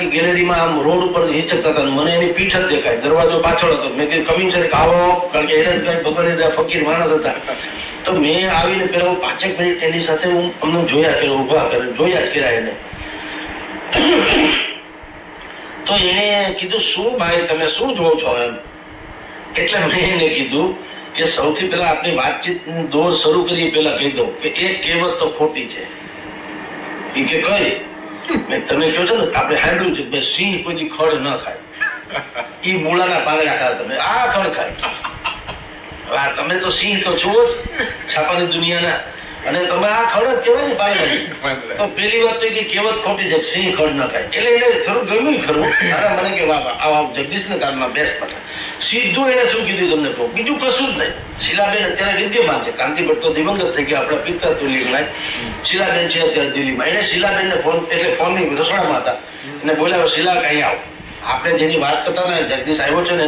પાછી ગેલેરીમાં આમ રોડ ઉપર હિંચકતા હતા. મને એની પીઠ જ દેખાય, દરવાજો પાછળ હતો. મેં કીધું કમિંગ છે આવો, કારણ કે એને જ કઈ ભગવાન ફકીર માણસ હતા. તો મેં આવીને પેલા 5 મિનિટ એની સાથે હું અમને જોયા કર્યો, ઉભા કરે જોયા જ કર્યા એને. તો એને કીધું શું ભાઈ તમે શું જોવો છો એમ? એટલે મેં એને કીધું કે સૌથી પહેલા આપણી વાતચીત દોર શરૂ કરીએ પેલા કહી દઉં કે એક કહેવત તો ખોટી છે. એ કે કઈ? તમે કહો છો ને આપણે સાંભળ્યું છે કે સિંહ કોઈ ખડ ન ખાય, ઈ મૂળાના પાંદડા ખાય, તમે આ ખડ ખાય. હવે તમે તો સિંહ તો છો જ છાપાની દુનિયાના, અને તમે આ ખડ જ કહેવાય ને પાંદડા. તો પેલી વાત તો કે કહેવત ખોટી છે, સિંહ ખડ ન ખાય. એટલે એને થોડું ગમ્યું ખરું. અરે મને કે બાબા આવા જગદીશ ને કારમાં બેસ્ટ પઠા સીધું એને શું કીધું તમને કહું, બીજું કશું જ નહીં. શીલાબેન અત્યારે વિદ્યમાન છે, કાંતિ ભટ્ટ તો દિવંગત થઈ ગયા, આપણા પિતા તુલ્યમાં. શીલાબેન છે અત્યારે દિલ્હીમાં. એને શીલાબેન ને ફોન, એટલે ફોનની રસોડામાં હતા, એને બોલાવ્યો, શીલા કઈ આવો. આપણે જેની વાત કરતા ને જગદીશ આવ્યો છે ને